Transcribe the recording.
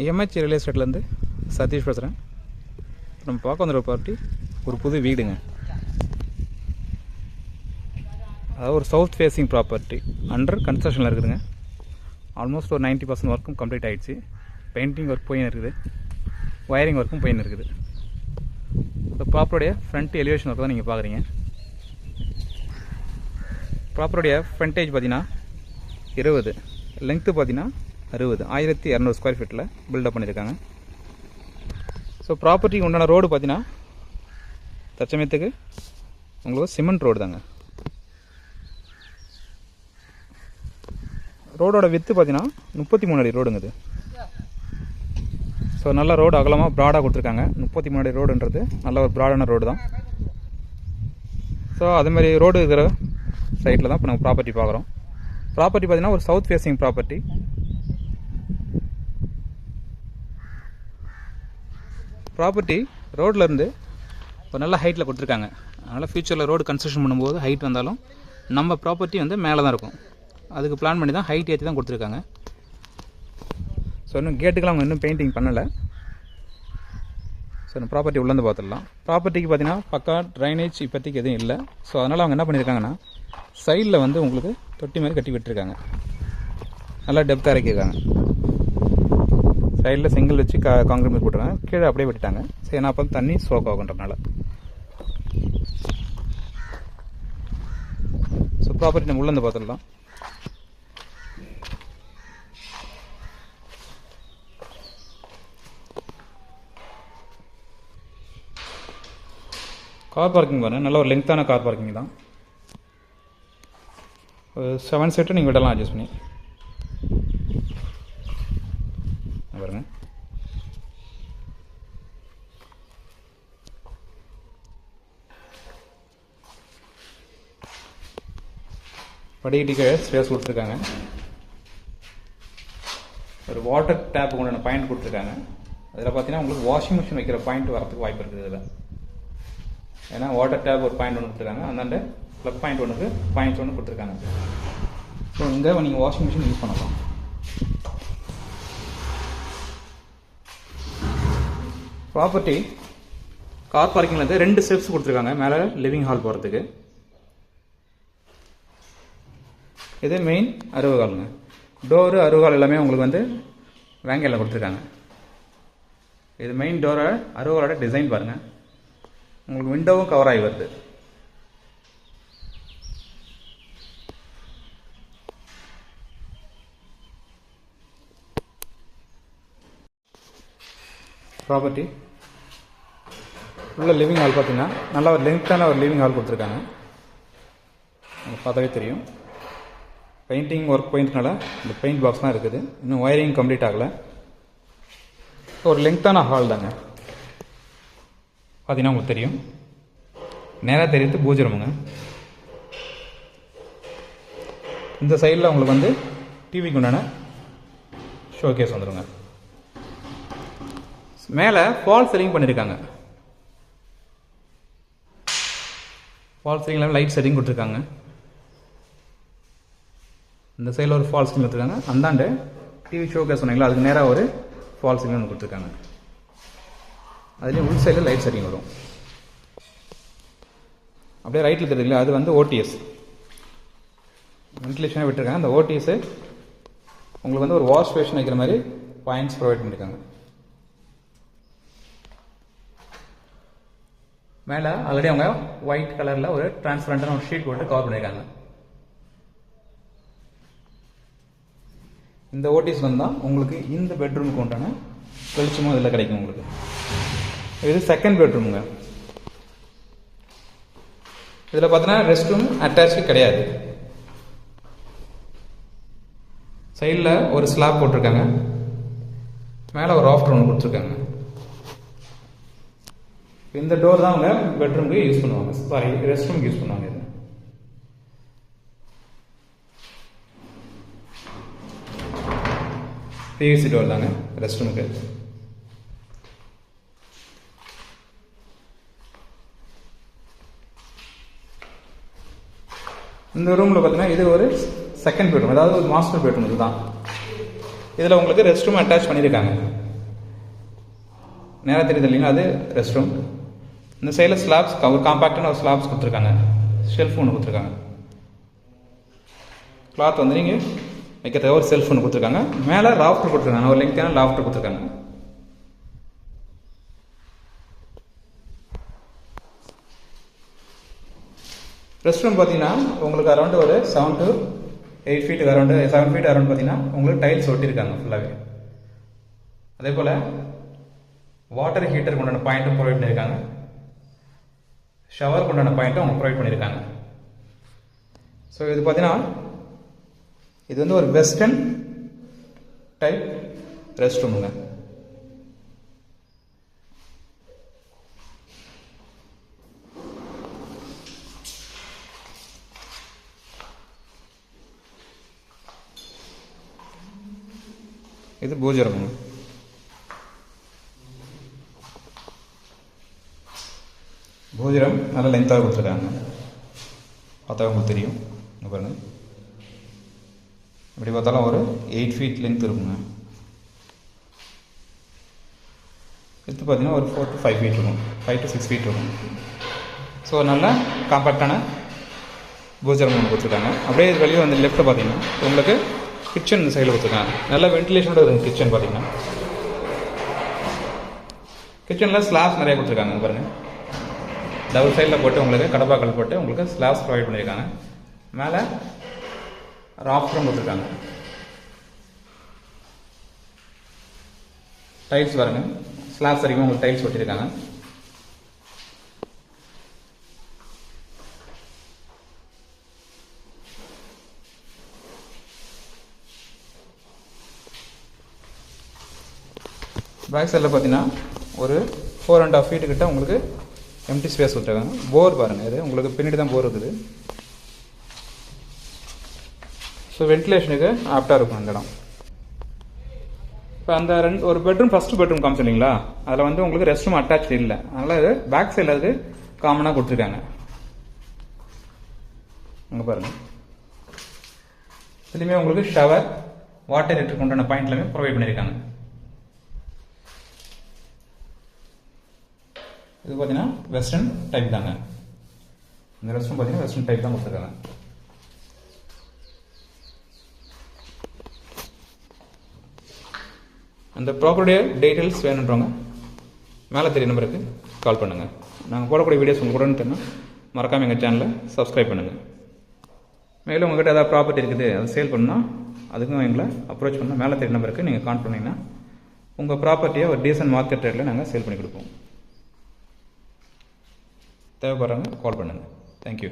MH real எஸ்டேட்லேருந்து Satish பேசுகிறேன். நம்ம பார்க்க வந்துடுற ப்ராப்பர்ட்டி ஒரு புது வீடுங்க. அதாவது ஒரு சவுத் ஃபேஸிங் ப்ராப்பர்ட்டி அண்டர் கன்ஸ்ட்ரக்ஷனில் இருக்குதுங்க. ஆல்மோஸ்ட் ஒரு 90% ஒர்க்கும் கம்ப்ளீட் ஆகிடுச்சு. பெயிண்டிங் ஒர்க் போயின்னு இருக்குது, ஒயரிங் ஒர்க்கும் போயின்னு இருக்குது. இந்த ப்ராப்பர்ட்டியோடைய ஃப்ரண்ட் எலிவேஷன் ஒர்க் தான் நீங்கள் பார்க்குறீங்க. ப்ராப்பர்ட்டியோடைய ஃப்ரண்டேஜ் பார்த்தீங்கன்னா 20, லென்த்து பார்த்தீங்கன்னா 60, 1200 ஸ்கொயர் ஃபீட்டில் பில்டப் பண்ணியிருக்காங்க. ஸோ ப்ராப்பர்ட்டிக்கு உண்டான ரோடு பார்த்தீங்கன்னா தற்சமயத்துக்கு உங்களுக்கு சிமெண்ட் ரோடு தாங்க. ரோடோட வித்து பார்த்தீங்கன்னா 33 அடி ரோடுங்க இது. ஸோ நல்ல ரோடு அகலமாக ப்ராடாக கொடுத்துருக்காங்க. 33 அடி ரோடுன்றது நல்ல ஒரு ப்ராடான ரோடு தான். ஸோ அதேமாதிரி ரோடு இருக்கிற சைட்டில் தான் இப்போ நம்ம ப்ராப்பர்ட்டி பார்க்குறோம். ப்ராப்பர்ட்டி பார்த்தீங்கன்னா ஒரு சவுத் ஃபேஸிங் ப்ராப்பர்ட்டி. ப்ராப்பர்ட்டி ரோட்லேருந்து ஒரு நல்ல ஹைட்டில் கொடுத்துருக்காங்க. அதனால் ஃப்யூச்சரில் ரோடு கன்ஸ்ட்ரக்ஷன் பண்ணும்போது ஹைட் வந்தாலும் நம்ம ப்ராப்பர்ட்டி வந்து மேலே தான் இருக்கும். அதுக்கு பிளான் பண்ணி தான் ஹைட் ஏற்றி தான் கொடுத்துருக்காங்க. ஸோ இன்னும் கேட்டுக்கெலாம் அவங்க இன்னும் பெயிண்டிங் பண்ணலை. ஸோ இந்த ப்ராப்பர்ட்டி உள்ளேருந்து பார்த்துடலாம். ப்ராப்பர்ட்டிக்கு பார்த்தீங்கன்னா பக்கா ட்ரைனேஜ் இப்போதைக்கு எதுவும் இல்லை. ஸோ அதனால் அவங்க என்ன பண்ணியிருக்காங்கன்னா சைடில் வந்து உங்களுக்கு தொட்டி மாதிரி கட்டி விட்டுருக்காங்க. நல்லா டெப்த்தாக இறக்கியிருக்காங்க. சைடில் செங்கல் வச்சு காங்கிரீட் மாதிரி போட்டுருக்காங்க. கீழே அப்படியே விட்டுட்டாங்க. ஸோ ஏன்னா அப்போ தண்ணி ஸ்ட்ரோக் ஆகுன்றதுனால. ஸோ ப்ராப்பர்ட்டி நம்ம உள்ளேருந்து பார்த்துடலாம். கார் பார்க்கிங் பாருங்கள், நல்ல ஒரு லெங்க்த்தான கார் பார்க்கிங் தான். 7 சீட்டர் நீங்கள் விடலாம் அட்ஜஸ்ட் பண்ணி பாருங்க. படிக்கட்டுக்கு ஸ்பேஸ் கொடுத்துருக்காங்க. ஒரு வாட்டர் டேப்புக்கு உண்டான பாயிண்ட் கொடுத்துருக்காங்க. அதில் பார்த்தீங்கன்னா உங்களுக்கு வாஷிங் மிஷின் வைக்கிற பாயிண்ட் வரதுக்கு வாய்ப்பு இருக்குது. இதில் ஏன்னா வாட்டர் டேப் ஒரு பாயிண்ட் ஒன்று கொடுத்துருக்காங்க. அந்தாண்ட ப்ளக் பாயிண்ட் ஒன்றுக்கு பாயிண்ட்ஸ் ஒன்று கொடுத்துருக்காங்க. ஸோ இங்கே நீங்கள் வாஷிங் மிஷின் யூஸ் பண்ணலாம். ப்ராப்பர்ட்டி கார் பார்க்கிங்கில் வந்து 2 ஸ்டெப்ஸ் கொடுத்துருக்காங்க மேலே லிவிங் ஹால் போகிறதுக்கு. இது மெயின் அறுவகாலுங்க. டோரு அறுவகால் எல்லாமே உங்களுக்கு வந்து வேங்கையில் கொடுத்துருக்காங்க. இது மெயின் டோரை அறுவகாலோட டிசைன் பாருங்கள். உங்களுக்கு விண்டோவும் கவர் ஆகி வருது. ப்ராப்பர்ட்டி உள்ள லிவிங் ஹால் பார்த்தீங்கன்னா நல்லா ஒரு லெங்க்த்தான ஒரு லிவிங் ஹால் கொடுத்துருக்காங்க. உங்களுக்கு பார்த்தாவே தெரியும். பெயிண்டிங் ஒர்க் போயின்றனால இந்த பெயிண்ட் பாக்ஸ் தான் இருக்குது. இன்னும் ஒயரிங் கம்ப்ளீட் ஆகலை. ஒரு லெங்க்த்தான ஹால் தாங்க. பார்த்தீங்கன்னா உங்களுக்கு தெரியும். நேராக தெரியுது பூஜை ரூமுங்க. இந்த சைடில் உங்களுக்கு வந்து டிவிக்கு உண்டான ஷோ கேஸ் வந்துடுங்க. மேலே ஃபால் சீலிங் பண்ணியிருக்காங்க. ஃபால் சீலிங்கில் லைட் செட்டிங் கொடுத்துருக்காங்க. இந்த சைடில் ஒரு ஃபால் சீலிங் கொடுத்துருக்காங்க. அந்தாண்டு டிவி ஷோ கேஸ் சொன்னீங்களா, அதுக்கு நேராக ஒரு ஃபால் சீலிங் ஒன்று கொடுத்துருக்காங்க. அதுலேயும் உள் சைடில் லைட் செட்டிங் வரும். அப்படியே ரைட்டில் தெரியுதுங்களா, அது வந்து ஓடிஎஸ் வென்டிலேஷனாக விட்டுருக்காங்க. அந்த ஓடிஎஸ் உங்களுக்கு வந்து ஒரு வாஷ் பேஷன் வைக்கிற மாதிரி பாயிண்ட்ஸ் ப்ரொவைட் பண்ணியிருக்காங்க. மேலே ஆல்ரெடி அவங்க ஒயிட் கலரில் ஒரு டிரான்ஸ்பரண்டான ஒரு ஷீட் போட்டு கவர் பண்ணியிருக்காங்க. இந்த ஓடிஎஸ் வந்தால் உங்களுக்கு இந்த பெட்ரூமுக்கு உண்டான வெளிச்சமும் இதில் கிடைக்கும். உங்களுக்கு இது செகண்ட் பெட்ரூமுங்க. இதில் பார்த்தீங்கன்னா ரெஸ்ட் ரூம் அட்டாச்சு கிடையாது. சைடில் ஒரு ஸ்லாப் போட்டிருக்காங்க. மேலே ஒரு ஆஃப்டர் ஒன்று கொடுத்துருக்காங்க. இந்த டோர் தான் அவங்க பெட்ரூமுக்கு யூஸ் பண்ணுவாங்க. சாரி, ரெஸ்ட் ரூமுக்கு யூஸ் பண்ணுவாங்க. இது பிவிசி டோர் தாங்க ரெஸ்ட் ரூமுக்கு. இந்த ரூமில் பார்த்தீங்கன்னா இது ஒரு செகண்ட் பெட்ரூம், அதாவது ஒரு மாஸ்டர் பெட்ரூம். இதுதான் இதில் உங்களுக்கு ரெஸ்ட் ரூம் அட்டாச் பண்ணியிருக்காங்க. நேராக தெரியுது இல்லைங்களா, அது ரெஸ்ட் ரூம். இந்த சைடில் ஸ்லாப்ஸ், ஒரு காம்பாக்டான ஒரு ஸ்லாப்ஸ் கொடுத்துருக்காங்க. ஷெல்ஃப் ஒன்று கொடுத்துருக்காங்க. கிளாத் வந்து நீங்கள் வைக்கிறதுக்காக ஒரு செல்ஃப் ஒன்று கொடுத்துருக்காங்க. மேலே லாஃப்டர் கொடுத்துருக்காங்க, ஒரு லெங்கான லாஃப்டர் கொடுத்துருக்காங்க. ரெஸ்ட் ரூம் பார்த்தீங்கன்னா உங்களுக்கு அரௌண்ட் ஒரு 7 to 8 feet around 7 feet around பார்த்தீங்கன்னா உங்களுக்கு டைல்ஸ் ஒட்டியிருக்காங்க ஃபுல்லாகவே. அதே போல் வாட்டர் ஹீட்டருக்கு உண்டான பாயிண்ட்டும் ப்ரொவைட் பண்ணியிருக்காங்க. ஷவருக்கு உண்டான பாயிண்ட்டும் அவங்க ப்ரொவைட் பண்ணியிருக்காங்க. ஸோ இது பார்த்தீங்கன்னா இது வந்து ஒரு வெஸ்டர்ன் டைப் ரெஸ்ட் ரூமுங்க. இது பூஜை ரூமுங்க. பூஜை ரூம் நல்லா லென்த்தாக கொடுத்துருக்காங்க, பார்த்தா உங்களுக்கு தெரியும். இங்கே பாருங்க, இப்படி பார்த்தாலும் ஒரு 8 feet லென்த் இருக்குங்க. எடுத்து பார்த்தீங்கன்னா ஒரு 4 to 5 feet இருக்கும், 5 to 6 feet இருக்கும். ஸோ நல்லா காம்பேக்டான பூஜை ரூம் ஒன்று கொடுத்துருக்காங்க. அப்படியே வெளியே வந்து லெஃப்ட்டில் பார்த்தீங்கன்னா உங்களுக்கு கிச்சன் இந்த சைடில் கொடுத்துருக்காங்க. நல்லா வென்டிலேஷனோட இருக்குது கிச்சன். பார்த்தீங்கன்னா கிச்சனில் ஸ்லாப்ஸ் நிறைய கொடுத்துருக்காங்க. பாருங்கள், டபுள் சைடில் போட்டு உங்களுக்கு கடப்பாக்கல் போட்டு உங்களுக்கு ஸ்லாப்ஸ் ப்ரொவைட் பண்ணியிருக்காங்க. மேலே ராஃப்டரும் கொடுத்துருக்காங்க. டைல்ஸ் பாருங்க, ஸ்லாப்ஸ் வரைக்கும் உங்களுக்கு டைல்ஸ் ஒட்டியிருக்காங்க. பேக் சைடில் பார்த்தீங்கன்னா ஒரு 4.5 feet கிட்ட உங்களுக்கு எம்டி ஸ்பேஸ் கொடுத்துருக்காங்க. போர் பாருங்கள், இது உங்களுக்கு பின்னாடி தான் போர் இருக்குது. ஸோ வென்டிலேஷனுக்கு ஆப்டாக இருக்கும் அந்த இடம். இப்போ அந்த ஒரு பெட்ரூம், ஃபஸ்ட்டு பெட்ரூம் காமிச்சு இல்லைங்களா, அதில் வந்து உங்களுக்கு ரெஸ்ட் ரூம் அட்டாச் இல்லை. அதனால் இது பேக் சைடில் அதுக்கு காமனாக கொடுத்துருக்காங்க. அங்கே பாருங்கள், இதுலேயுமே உங்களுக்கு ஷவர், வாட்டர் ஹீட்டருக்கு உண்டான பாயிண்ட் எல்லாமே ப்ரொவைட் பண்ணியிருக்காங்க. இது பார்த்தீங்கன்னா வெஸ்டர்ன் டைப் தாங்க. இந்த ரெஸ்ட் ரூம் பார்த்தீங்கன்னா வெஸ்டர்ன் டைப் தான் கொடுத்துருக்காங்க. அந்த ப்ராப்பர்ட்டிய டீட்டெயில்ஸ் வேணுன்றவங்க மேலே தெரிய நம்பருக்கு கால் பண்ணுங்கள். நாங்கள் போடக்கூடிய வீடியோஸ் உங்களுக்கு உடனே தெரியும். மறக்காமல் எங்கள் சேனலை சப்ஸ்கிரைப் பண்ணுங்கள். மேலும் உங்கள்கிட்ட ஏதாவது ப்ராப்பர்ட்டி இருக்குது, அதை சேல் பண்ணால் அதுக்கும் எங்களை அப்ரோச் பண்ணால் மேலே தெரிய நம்பருக்கு நீங்கள் கால் பண்ணிங்கன்னா உங்கள் ப்ராப்பர்ட்டியை ஒரு டீசன்ட் மார்க்கெட் ரேட்டில் நாங்கள் சேல் பண்ணி கொடுப்போம். தேவைப்படுறவங்க கால் பண்ணுங்கள். தேங்க்யூ.